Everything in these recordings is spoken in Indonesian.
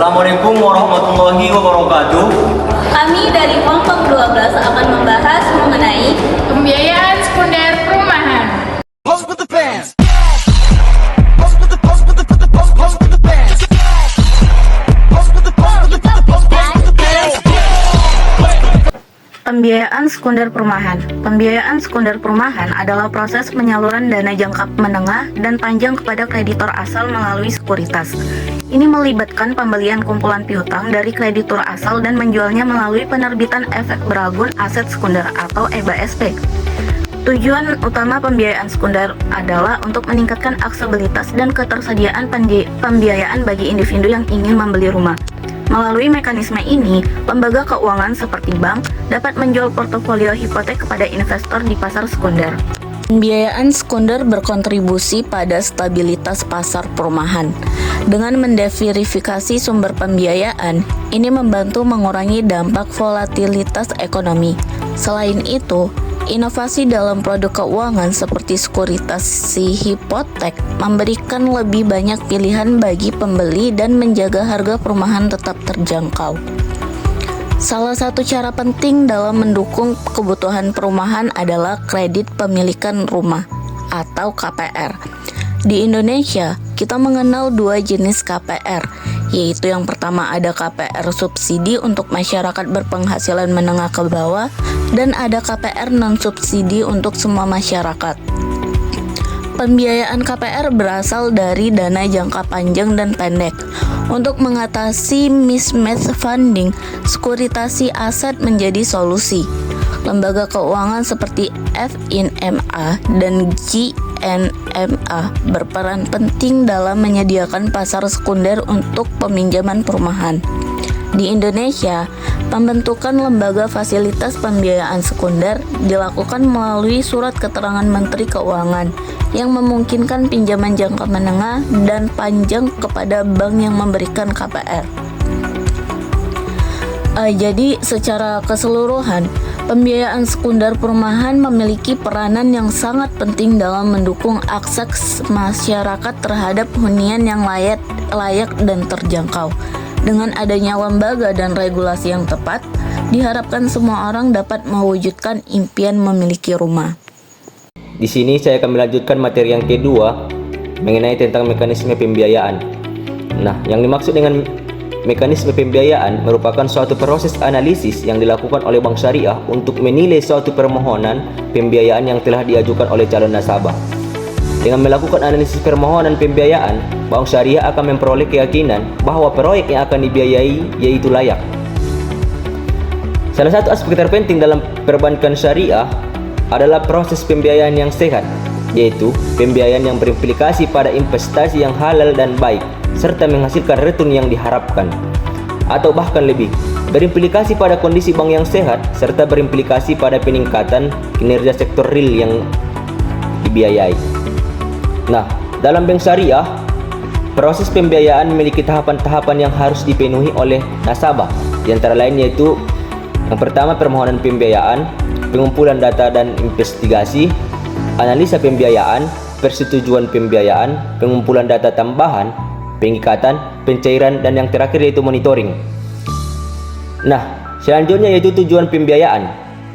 Assalamualaikum warahmatullahi wabarakatuh. Kami dari kelompok 12 akan membahas mengenai Pembiayaan sekunder perumahan. Pembiayaan sekunder perumahan. Pembiayaan sekunder perumahan adalah proses penyaluran dana jangka menengah dan panjang kepada kreditor asal melalui sekuritas. Ini melibatkan pembelian kumpulan piutang dari kreditur asal dan menjualnya melalui penerbitan efek beragun aset sekunder atau EBSP. Tujuan utama pembiayaan sekunder adalah untuk meningkatkan aksesibilitas dan ketersediaan pembiayaan bagi individu yang ingin membeli rumah. Melalui mekanisme ini, lembaga keuangan seperti bank dapat menjual portofolio hipotek kepada investor di pasar sekunder. Pembiayaan sekunder berkontribusi pada stabilitas pasar perumahan. Dengan mendiversifikasi sumber pembiayaan, ini membantu mengurangi dampak volatilitas ekonomi. Selain itu, inovasi dalam produk keuangan seperti sekuritasi hipotek memberikan lebih banyak pilihan bagi pembeli dan menjaga harga perumahan tetap terjangkau. Salah satu cara penting dalam mendukung kebutuhan perumahan adalah kredit pemilikan rumah atau KPR. Di Indonesia, kita mengenal dua jenis KPR, yaitu yang pertama ada KPR subsidi untuk masyarakat berpenghasilan menengah ke bawah dan ada KPR non-subsidi untuk semua masyarakat. Pembiayaan KPR berasal dari dana jangka panjang dan pendek. Untuk mengatasi mismatch funding, sekuritasi aset menjadi solusi. Lembaga keuangan seperti FINMA dan GNMA berperan penting dalam menyediakan pasar sekunder untuk peminjaman perumahan. Di Indonesia, pembentukan lembaga fasilitas pembiayaan sekunder dilakukan melalui Surat Keterangan Menteri Keuangan yang memungkinkan pinjaman jangka menengah dan panjang kepada bank yang memberikan KPR. Jadi secara keseluruhan, pembiayaan sekunder perumahan memiliki peranan yang sangat penting dalam mendukung akses masyarakat terhadap hunian yang layak dan terjangkau. Dengan adanya lembaga dan regulasi yang tepat, diharapkan semua orang dapat mewujudkan impian memiliki rumah. Di sini saya akan melanjutkan materi yang kedua mengenai tentang mekanisme pembiayaan. Nah, yang dimaksud dengan mekanisme pembiayaan merupakan suatu proses analisis yang dilakukan oleh bank syariah untuk menilai suatu permohonan pembiayaan yang telah diajukan oleh calon nasabah. Dengan melakukan analisis permohonan pembiayaan, bank syariah akan memperoleh keyakinan bahwa proyek yang akan dibiayai yaitu layak. Salah satu aspek terpenting dalam perbankan syariah adalah proses pembiayaan yang sehat, yaitu pembiayaan yang berimplikasi pada investasi yang halal dan baik, serta menghasilkan return yang diharapkan. Atau bahkan lebih, berimplikasi pada kondisi bank yang sehat, serta berimplikasi pada peningkatan kinerja sektor real yang dibiayai. Nah, dalam bank syariah, proses pembiayaan memiliki tahapan-tahapan yang harus dipenuhi oleh nasabah. Di antara lain yaitu yang pertama permohonan pembiayaan, pengumpulan data dan investigasi, analisa pembiayaan, persetujuan pembiayaan, pengumpulan data tambahan, pengikatan, pencairan, dan yang terakhir yaitu monitoring. Nah, selanjutnya yaitu tujuan pembiayaan.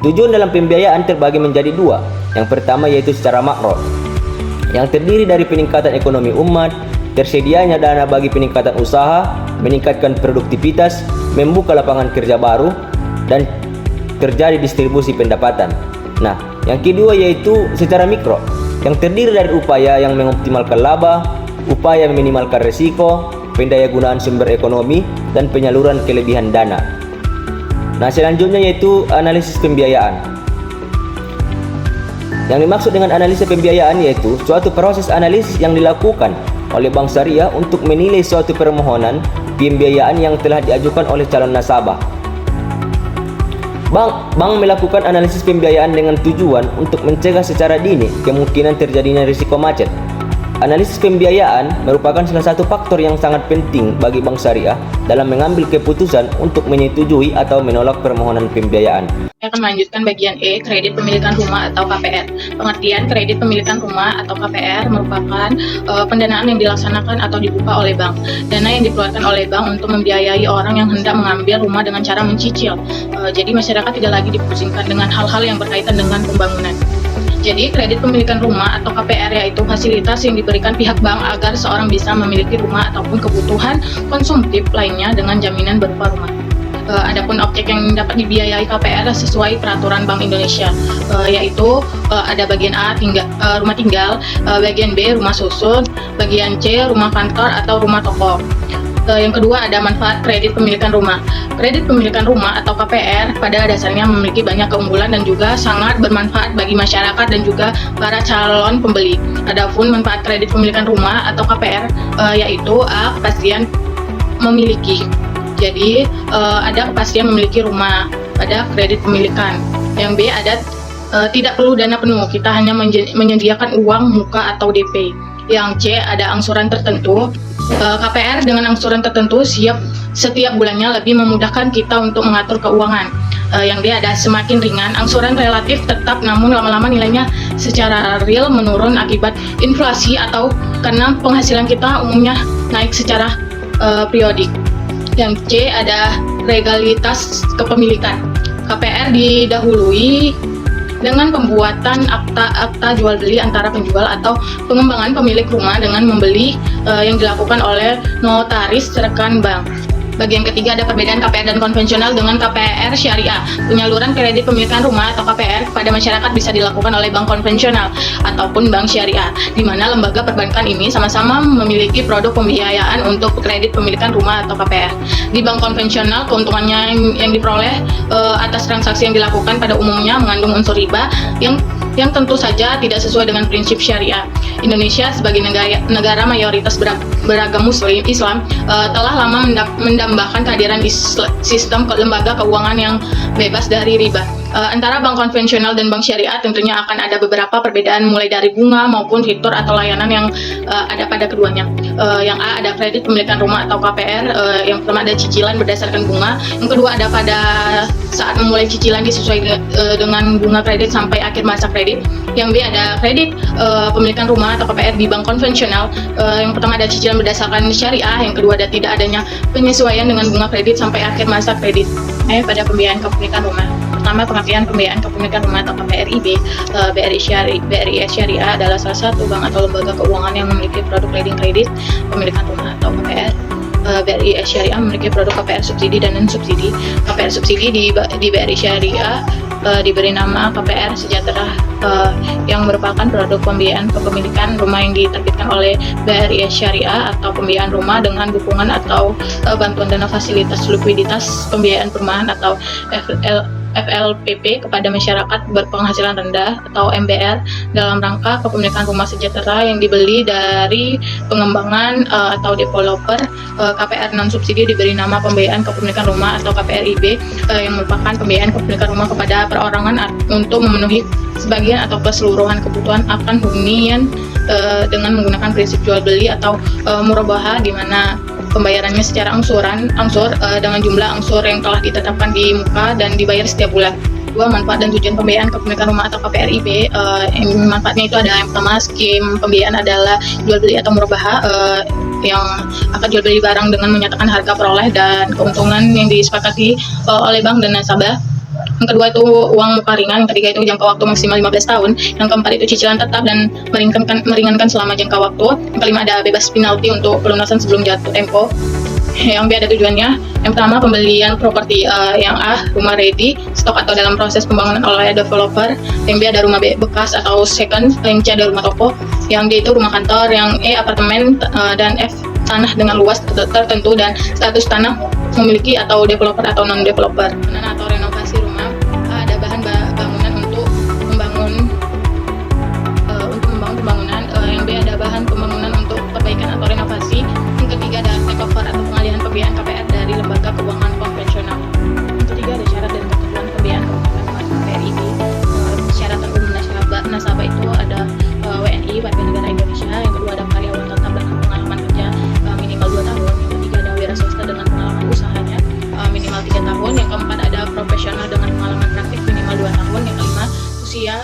Tujuan dalam pembiayaan terbagi menjadi dua. Yang pertama yaitu secara makro, yang terdiri dari peningkatan ekonomi umat, tersedianya dana bagi peningkatan usaha, meningkatkan produktivitas, membuka lapangan kerja baru, dan terjadi distribusi pendapatan. Nah, yang kedua yaitu secara mikro, yang terdiri dari upaya yang mengoptimalkan laba, upaya meminimalkan risiko, pendayagunaan sumber ekonomi, dan penyaluran kelebihan dana. Nah, selanjutnya yaitu analisis pembiayaan. Yang dimaksud dengan analisa pembiayaan yaitu suatu proses analisis yang dilakukan oleh bank syariah untuk menilai suatu permohonan pembiayaan yang telah diajukan oleh calon nasabah. Bank melakukan analisis pembiayaan dengan tujuan untuk mencegah secara dini kemungkinan terjadinya risiko macet. Analisis pembiayaan merupakan salah satu faktor yang sangat penting bagi bank syariah dalam mengambil keputusan untuk menyetujui atau menolak permohonan pembiayaan. Saya akan melanjutkan bagian E, kredit pemilikan rumah atau KPR. Pengertian kredit pemilikan rumah atau KPR merupakan pendanaan yang dilaksanakan atau dibuka oleh bank. Dana yang dikeluarkan oleh bank untuk membiayai orang yang hendak mengambil rumah dengan cara mencicil. Jadi masyarakat tidak lagi dipusingkan dengan hal-hal yang berkaitan dengan pembangunan. Jadi kredit pemilikan rumah atau KPR yaitu fasilitas yang diberikan pihak bank agar seorang bisa memiliki rumah ataupun kebutuhan konsumtif lainnya dengan jaminan berupa rumah. Adapun objek yang dapat dibiayai KPR sesuai peraturan Bank Indonesia, yaitu ada bagian A rumah tinggal, bagian B rumah susun, bagian C rumah kantor atau rumah toko. Yang kedua ada manfaat kredit pemilikan rumah. Kredit pemilikan rumah atau KPR pada dasarnya memiliki banyak keunggulan dan juga sangat bermanfaat bagi masyarakat dan juga para calon pembeli. Adapun manfaat kredit pemilikan rumah atau KPR yaitu A, kepastian memiliki. Jadi ada kepastian memiliki rumah pada kredit pemilikan. Yang B ada tidak perlu dana penuh, kita hanya menyediakan uang muka atau DP. Yang C ada angsuran tertentu. KPR dengan angsuran tertentu setiap bulannya lebih memudahkan kita untuk mengatur keuangan. Yang D ada semakin ringan, angsuran relatif tetap namun lama-lama nilainya secara real menurun akibat inflasi atau karena penghasilan kita umumnya naik secara periodik. Yang C ada legalitas kepemilikan. KPR didahului dengan pembuatan akta jual beli antara penjual atau pengembangan pemilik rumah dengan membeli yang dilakukan oleh notaris rekan bank. Bagian ketiga ada perbedaan KPR dan konvensional dengan KPR syariah. Penyaluran kredit pemilikan rumah atau KPR kepada masyarakat bisa dilakukan oleh bank konvensional ataupun bank syariah, di mana lembaga perbankan ini sama-sama memiliki produk pembiayaan untuk kredit pemilikan rumah atau KPR. Di bank konvensional, keuntungannya yang diperoleh atas transaksi yang dilakukan pada umumnya mengandung unsur riba yang tentu saja tidak sesuai dengan prinsip syariah. Indonesia sebagai negara mayoritas beragam Muslim Islam telah lama mendambahkan kehadiran sistem lembaga keuangan yang bebas dari riba. Antara bank konvensional dan bank syariah tentunya akan ada beberapa perbedaan mulai dari bunga maupun fitur atau layanan yang ada pada keduanya. Yang A ada kredit pemilikan rumah atau KPR, yang pertama ada cicilan berdasarkan bunga, yang kedua ada pada saat memulai cicilan disesuaikan dengan bunga kredit sampai akhir masa kredit. Yang B ada kredit pemilikan rumah atau KPR di bank konvensional, yang pertama ada cicilan berdasarkan syariah, yang kedua ada tidak adanya penyesuaian dengan bunga kredit sampai akhir masa kredit. Pada pembiayaan kepemilikan rumah. Pertama, pengertian pembiayaan kepemilikan rumah atau KPRIB. BRI Syariah adalah salah satu bank atau lembaga keuangan yang memiliki produk leading kredit pemilikan rumah atau KPR. BRI Syariah memiliki produk KPR subsidi dan non-subsidi. KPR subsidi di BRI Syariah diberi nama KPR Sejahtera yang merupakan produk pembiayaan kepemilikan rumah yang diterbitkan oleh BRI Syariah atau pembiayaan rumah dengan dukungan atau bantuan dana fasilitas likuiditas pembiayaan perumahan atau FLPP kepada masyarakat berpenghasilan rendah atau MBR dalam rangka kepemilikan rumah sejahtera yang dibeli dari pengembangan atau developer. KPR non subsidi diberi nama pembiayaan kepemilikan rumah atau KPRIB yang merupakan pembiayaan kepemilikan rumah kepada perorangan untuk memenuhi sebagian atau keseluruhan kebutuhan akan hunian dengan menggunakan prinsip jual beli atau murabaha, di mana pembayarannya secara angsur dengan jumlah angsur yang telah ditetapkan di muka dan dibayar setiap bulan. Dua, manfaat dan tujuan pembiayaan kepemilikan rumah atau KPRIB. Manfaatnya itu ada yang pertama, skim pembiayaan adalah jual beli atau murabaha yang akan jual beli barang dengan menyatakan harga peroleh dan keuntungan yang disepakati oleh bank dan nasabah. Yang kedua itu uang muka ringan, yang ketiga itu jangka waktu maksimal 15 tahun, yang keempat itu cicilan tetap dan meringankan selama jangka waktu, yang kelima ada bebas penalti untuk pelunasan sebelum jatuh tempo. Yang B ada tujuannya, yang pertama pembelian properti, yang A rumah ready, stok atau dalam proses pembangunan oleh developer, yang B ada rumah bekas atau second, yang C ada rumah toko, yang D itu rumah kantor, yang E apartemen, dan F tanah dengan luas tertentu dan status tanah memiliki atau developer atau non-developer. Atau renovasi rumah, ada bahan bangunan untuk membangun pembangunan, yang B ada bahan pembangunan untuk perbaikan atau renovasi, yang ketiga ada takeover atau pengalihan pembiayaan KPR dari lembaga keuangan konvensional, yang ketiga ada syarat dan ketentuan pembiayaan KPRIB. Syarat umum nasabah itu ada WNI warga negara Indonesia, yang kedua ada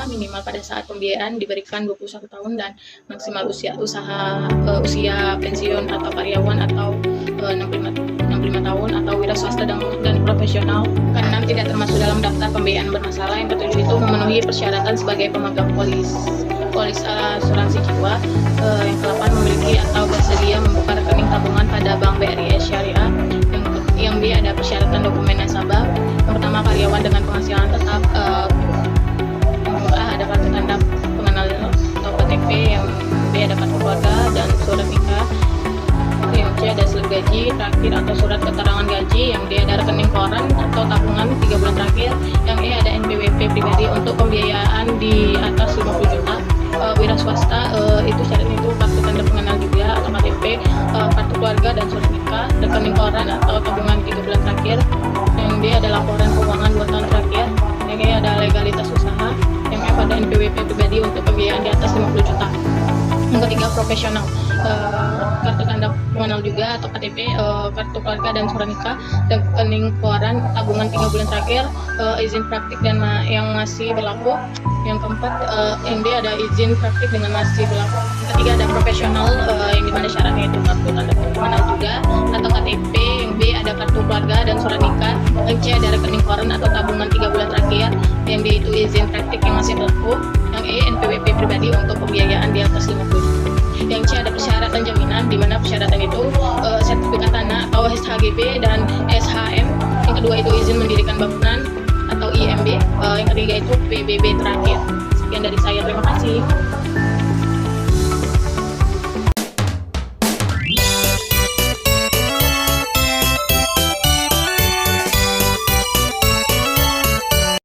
juga minimal pada saat pembiayaan diberikan 21 tahun dan maksimal usia pensiun atau karyawan atau 65 tahun atau wira swasta dan profesional. Keenam, tidak termasuk dalam daftar pembiayaan bermasalah. Yang ketujuh itu memenuhi persyaratan sebagai pemegang polis asuransi jiwa. Yang ke-8, memiliki atau bersedia membuka rekening tabungan pada Bank BRI Syariah. Yang B, ada persyaratan dokumen nasabah. Yang pertama, karyawan dengan penghasilan tetap. A, ada kartu tanda pengenal atau KTP. Yang B, ada kartu keluarga dan surat nikah. Yang C, ada slip gaji terakhir atau surat keterangan gaji. Yang D, ada rekening koran atau tabungan 3 bulan terakhir. Yang E, ada NPWP pribadi untuk pembiayaan di atas 50 juta. Wira swasta itu syaratnya itu kartu tanda pengenal juga atau KTP, kartu keluarga dan surat nikah, rekening koran atau tabungan 3 bulan terakhir. Yang D, ada laporan keuangan 2 tahun terakhir. Yang E, ada legalitas usaha. Yang F, ada NPWP pribadi untuk pembiayaan di atas 50 juta. Yang ketiga, profesional, kartu tanda pengenal juga atau KTP, kartu keluarga dan surat nikah, rekening keluaran, tabungan 3 bulan terakhir, izin praktik dan yang masih berlaku. Yang keempat, yang D, ada izin praktik dengan masih berlaku. Yang ketiga, ada profesional, yang dimana syaratnya itu kartu tanda pengenal juga atau KTP. Yang B, ada kartu keluarga dan surat nikah. Yang C, ada rekening koran atau tabungan 3 bulan terakhir. Yang D, itu izin praktik yang masih berlaku. Yang E, NPWP pribadi untuk pembiayaan di atas 50 juta. Yang C, ada persyaratan jaminan, di mana persyaratan itu sertifikat tanah atau SHGB dan SHM. Yang kedua itu izin mendirikan bangunan atau IMB. Yang ketiga itu PBB terakhir. Sekian dari saya, terima kasih.